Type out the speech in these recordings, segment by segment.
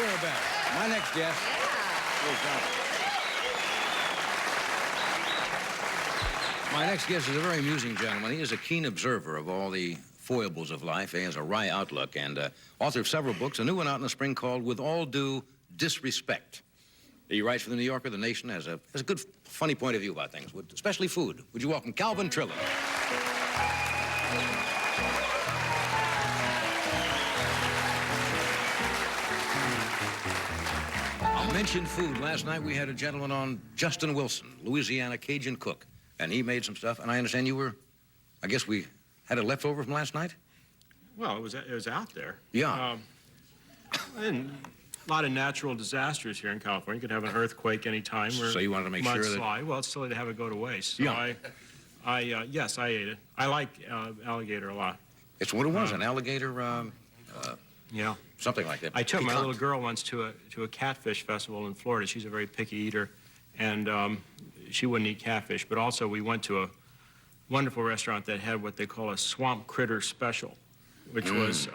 We're back. My next guest. My next guest is a very amusing gentleman. He is a keen observer of all the foibles of life. He has a wry outlook and author of several books. A new one out in the spring called With All Due Disrespect. He writes for The New Yorker. The Nation has a good, funny point of view about things, especially food. Would you welcome Calvin TRILLON? I mentioned food. Last night we had a gentleman on, Justin Wilson, Louisiana Cajun cook, and he made some stuff. And I understand you were, I guess we had a leftover from last night? Well, it was out there. Yeah. And a lot of natural disasters here in California. You could have an earthquake anytime. Or so you wanted to make sure that... mudslide. Well, it's silly to have it go to waste. So yeah. Yes, I ate it. I like alligator a lot. It's what it was, an alligator, yeah. something like that. I took my little girl once to a catfish festival in Florida. She's a very picky eater, and she wouldn't eat catfish. But also, we went to a wonderful restaurant that had what they call a swamp critter special, which was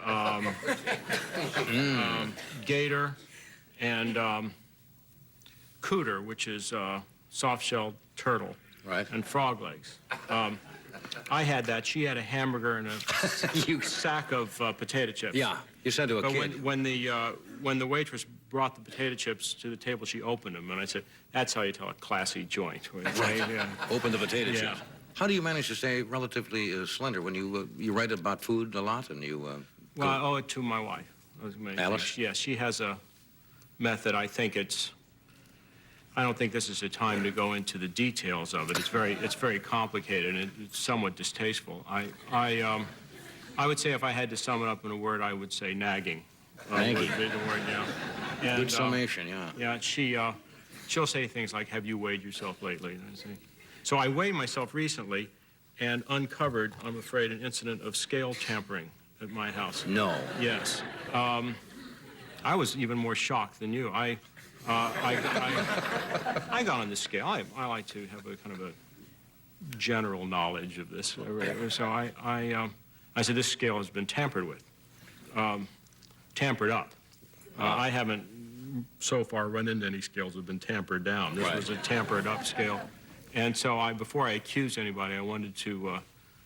gator and cooter, which is soft-shelled turtle, right, and frog legs. I had that. She had a hamburger and a sack of potato chips. Yeah, you said to a kid. But when the waitress brought the potato chips to the table, she opened them, and I said, "That's how you tell a classy joint." Right. Yeah. Open the potato chips. How do you manage to stay relatively slender when you write about food a lot and you? Well, I owe it to my wife. Alice? Yeah, she has a method. I don't think this is a time to go into the details of it. It's very complicated and it's somewhat distasteful. I would say if I had to sum it up in a word, I would say nagging. Nagging. Would be the word, yeah. And, good summation, yeah. Yeah, she'll say things like, "Have you weighed yourself lately?" And I say, so I weighed myself recently and uncovered, I'm afraid, an incident of scale tampering at my house. No. Yes. I was even more shocked than you. I got on the scale. I like to have a kind of a general knowledge of this. So I said, this scale has been tampered with, tampered up. I haven't so far run into any scales that have been tampered down. This was a tampered up scale. And so before I accuse anybody, I wanted to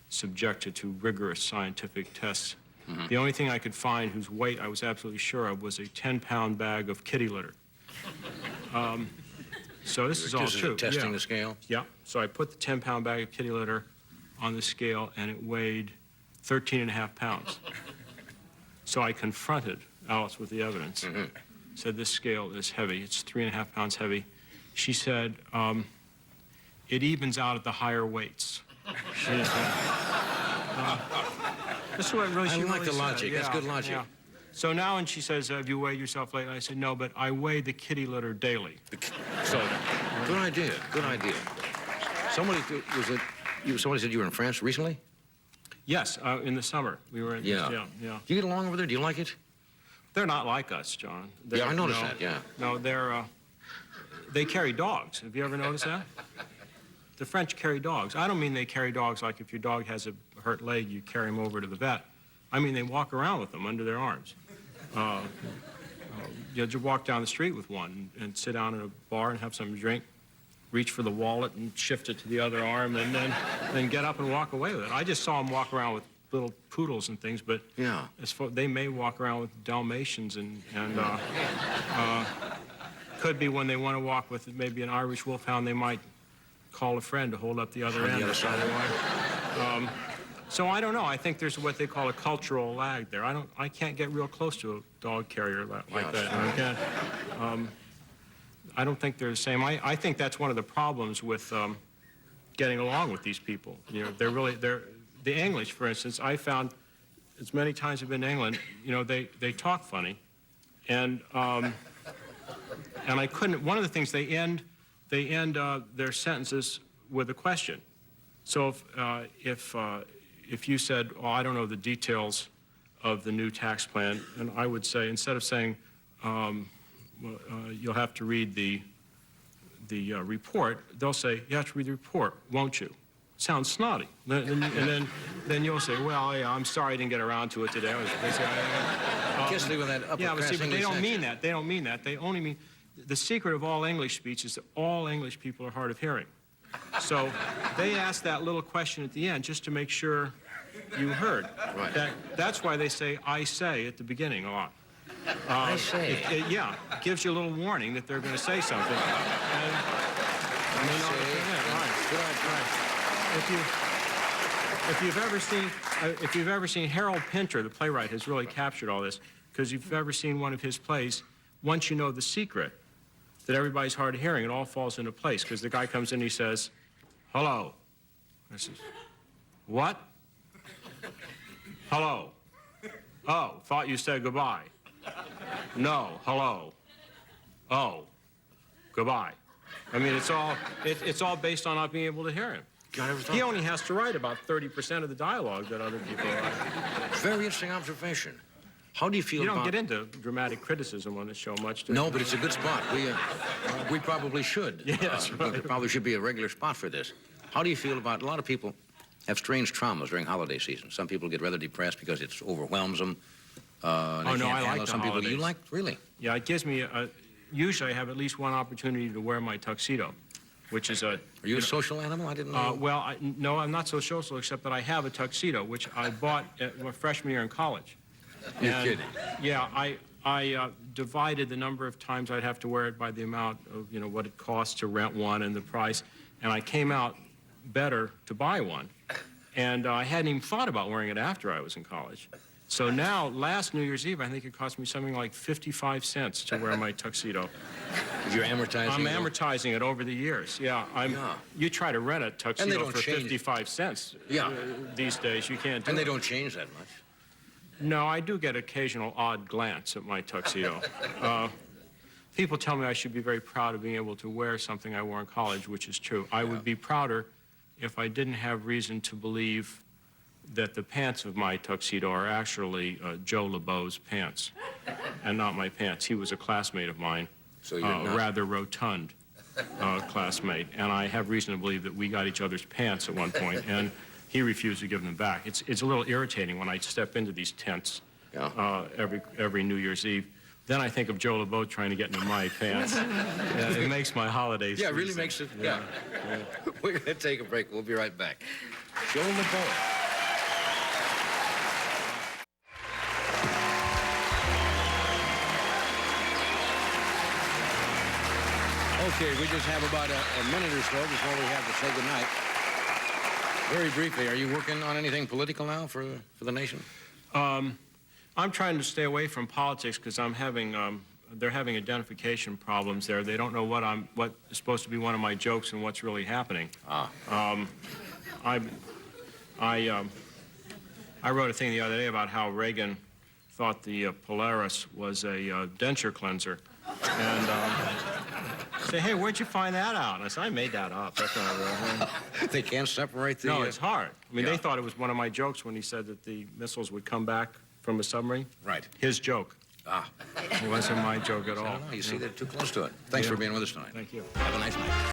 subject it to rigorous scientific tests. Mm-hmm. The only thing I could find whose weight I was absolutely sure of was a 10-pound bag of kitty litter. So this is all true. Testing the scale? Yeah. So I put the 10-pound bag of kitty litter on the scale, and it weighed 13.5 pounds. So I confronted Alice with the evidence. Mm-hmm. Said, this scale is heavy. It's 3.5 pounds heavy. She said, it evens out at the higher weights. This is what really she I like really the logic. Said. That's good logic. Yeah. So now when she says, have you weighed yourself lately? I said, no, but I weigh the kitty litter daily. So, good idea. Good idea. Somebody said you were in France recently? Yes, in the summer. We were in. Yeah. Yeah. Do you get along over there? Do you like it? They're not like us, John. Yeah, I noticed that. Yeah. No, they carry dogs. Have you ever noticed that? The French carry dogs. I don't mean they carry dogs like if your dog has a hurt leg, you carry him over to the vet. I mean they walk around with them under their arms. You'll just walk down the street with one and sit down at a bar and have something to drink, reach for the wallet and shift it to the other arm, and then get up and walk away with it. I just saw them walk around with little poodles and things, but yeah, they may walk around with Dalmatians and could be when they want to walk with maybe an Irish wolfhound, they might call a friend to hold up the other end. So I don't know. I think there's what they call a cultural lag there. I can't get real close to a dog carrier like that. I can't. I don't think they're the same. I think that's one of the problems with getting along with these people. You know, they're the English, for instance. I found as many times I've been to England, you know, they talk funny, and I couldn't. One of the things they end their sentences with a question. So if you said, "Oh, I don't know the details of the new tax plan," and I would say, instead of saying, "You'll have to read the report," they'll say, "You have to read the report, won't you?" sounds snotty. Then you'll say, well, yeah, I'm sorry I didn't get around to it today. They say, Kiss me with that upper yeah, but see, class but they English don't mean accent. that. They don't mean that. They only mean, the secret of all English speech is that all English people are hard of hearing. So they ask that little question at the end just to make sure you heard. Right. That's why they say, I say, at the beginning a lot. I say. Yeah, it gives you a little warning that they're going to say something. And they know If you've ever seen Harold Pinter, the playwright, has really captured all this, because if you've ever seen one of his plays, once you know the secret, that everybody's hard of hearing, it all falls into place, because the guy comes in and he says, hello. I says, what? Hello. Oh, thought you said goodbye. No, hello. Oh, goodbye. I mean, it's all based on not being able to hear him. He only has to write about 30% of the dialogue that other people write. Very interesting observation. How do you feel about... You don't get into dramatic criticism on this show much, do you? No, but it's a good spot. We probably should. Yeah, that's right. There probably should be a regular spot for this. How do you feel about... A lot of people have strange traumas during holiday season. Some people get rather depressed because it overwhelms them. Oh, no, I like the some people. holidays. You like... Really? Yeah, it gives me... usually I have at least one opportunity to wear my tuxedo, which is a... Are you a social animal? I didn't know. Well, no, I'm not so social, except that I have a tuxedo, which I bought at my freshman year in college. You're kidding. Yeah, I divided the number of times I'd have to wear it by the amount of, what it costs to rent one and the price, and I came out better to buy one. And I hadn't even thought about wearing it after I was in college. So now, last New Year's Eve, I think it cost me something like 55 cents to wear my tuxedo. You're amortizing I'm it? amortizing it over the years. Yeah, You try to rent a tuxedo for 55 cents these days. You can't do it. And they don't change that much. No, I do get occasional odd glance at my tuxedo. People tell me I should be very proud of being able to wear something I wore in college, which is true. I would be prouder if I didn't have reason to believe that the pants of my tuxedo are actually Joe LeBeau's pants and not my pants. He was a classmate of mine, So you're not... rather rotund classmate, and I have reason to believe that we got each other's pants at one point, and he refused to give them back. It's a little irritating when I step into these tents every New Year's Eve. Then I think of Joe LeBeau trying to get into my pants. It makes my holidays. Yeah, it really makes it. Yeah. We're going to take a break. We'll be right back. Joe LeBeau. Okay, we just have about a minute or so before we have to say goodnight. Very briefly, are you working on anything political now for the nation? I'm trying to stay away from politics because I'm having, they're having identification problems there. They don't know what is supposed to be one of my jokes and what's really happening. I wrote a thing the other day about how Reagan thought the Polaris was a denture cleanser. And say, hey, where'd you find that out? And I said, I made that up. That's not real. They can't separate the... No, it's hard. I mean, they thought it was one of my jokes when he said that the missiles would come back from a submarine. Right. His joke. It wasn't my joke at all. I don't know. You see, they're too close to it. Thanks for being with us tonight. Thank you. Have a nice night.